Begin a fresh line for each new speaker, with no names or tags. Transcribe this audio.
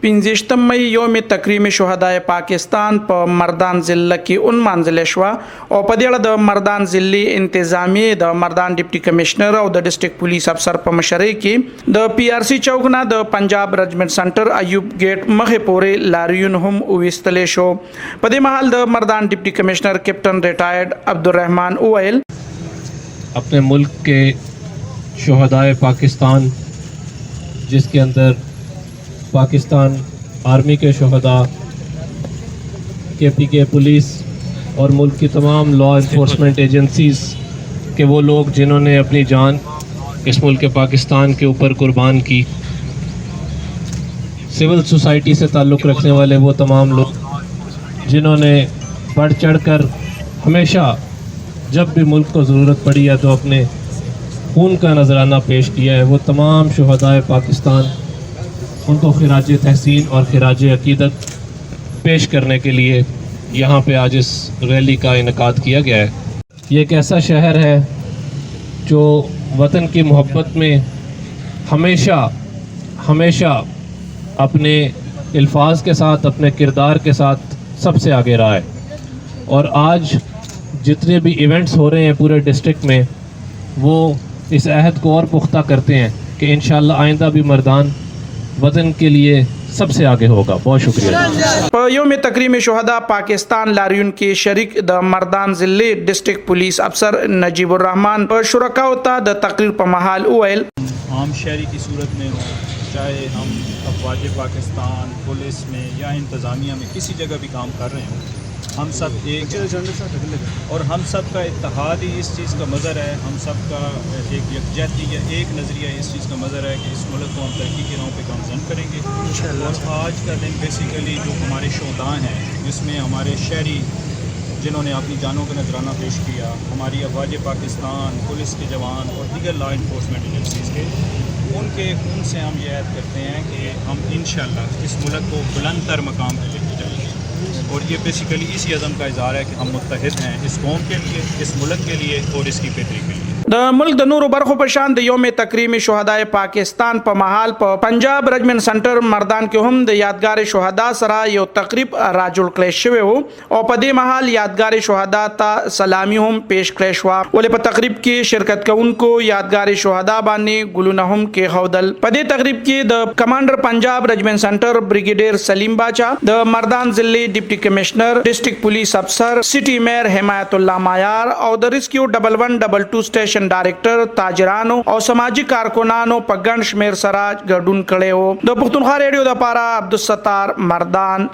15 मई योम तकरीम शुहदाए पाकिस्तान प मर्दान ज़िला की उन मंजिलेशवा और पदियाला द मर्दान ज़िली इंतजामी द मर्दान डिप्टी कमिश्नर और द डिस्ट्रिक्ट पुलिस अफसर प मशरे की द PRC चौकना द Punjab regiment centre Ayub gate मखे पोरे लारियुन हम उविस्तलेशो पदे महल द Mardan deputy commissioner captain retired Abdurrahman उवैल
अपने मुल्क के शुहदाए पाकिस्तान जिसके अंदर पाकिस्तान आर्मी के शुहदा KPK पुलिस और मुल्क की तमाम लॉ इन्फोर्समेंट एजेंसीज़ के वो लोग जिन्होंने अपनी जान इस मुल्क पाकिस्तान के ऊपर कुर्बान की, सिविल सोसाइटी से ताल्लुक़ रखने वाले वो तमाम लोग जिन्होंने बढ़ चढ़ कर हमेशा जब भी मुल्क को ज़रूरत पड़ी है तो अपने खून का नजराना पेश किया है, वो तमाम शुहदाए पाकिस्तान उनको खिराज तहसीन और खिराज अकीदत पेश करने के लिए यहाँ पे आज इस रैली का इनेकाद किया गया है। ये एक ऐसा शहर है जो वतन की मोहब्बत में हमेशा हमेशा अपने अल्फाज के साथ, अपने किरदार के साथ सबसे आगे रहा है। और आज जितने भी इवेंट्स हो रहे हैं पूरे डिस्ट्रिक्ट में, वो इस अहद को और पुख्ता करते हैं कि इंशाअल्लाह आइंदा भी मर्दान वतन के लिए सबसे आगे होगा। बहुत शुक्रिया।
योम तकरीम शुहदा पाकिस्तान लारियुन के शरीक द मर्दान ज़िले डिस्ट्रिक्ट पुलिस अफसर नजीबुर्रहमान पर शुरका होता द तकरीर पर महाल उवैल
आम शहरी की सूरत में हो, चाहे हम अफवाज पाकिस्तान पुलिस में या इंतज़ामिया में किसी जगह भी काम कर रहे हों, हम सब एक और हम सब का इत्तेहाद ही इस चीज़ का मज़र है, हम सब का एक यकजहती या एक नज़रिया इस चीज़ का मज़र है कि इस मुल्क को हम तरक्की की राहों पे गामज़न करेंगे। और आज का दिन बेसिकली जो हमारे शुहदा हैं, जिसमें हमारे शहरी जिन्होंने अपनी जानों का नजराना पेश किया, हमारी अफवाज पाकिस्तान पुलिस के जवान और दीगर लॉ इन्फोर्समेंट एजेंसीज़ के, उनके खून से हम ये ऐद करते हैं कि हम इंशाअल्लाह इस मुल्क को बुलंद तर मकाम पर लेके जाएंगे। और ये बेसिकली इसी अज़म का इज़हार है कि हम मुत्तहिद हैं इस कौम के लिए, इस मुल्क के लिए और इसकी बेहतरी के लिए।
द मुल्क द नूर बरखो पशान द योम तकरीम शुहदाए पाकिस्तान प महाल प पंजाब रेजिमेंट सेंटर मर्दान के हम द यादगार शुहदा सरा यो तकरीब राजुल क्लेश हो और पदे महाल यादगार शुहदा ता सलामी हम पेश क्लेश हुआ ओले प तकरीब की शिरकत का उनको यादगार शुहदा बाने गुलुना हम के हौदल पदे तकरीब की the commander Punjab regiment centre brigadier Salim बाचा, द मर्दान ज़िले डिप्टी कमिश्नर, डिस्ट्रिक्ट पुलिस अफसर, सिटी मेयर हिमायतुल्लाह मायार और द रेस्क्यू 1112 स्टेशन डायरेक्टर ताजरानो और सामाजिक कारकुनानो पगन शमेर सराज गडुन कड़े हो। द पुख्तनख्वा रेडियो द पारा अब्दुल सत्तार मर्दान।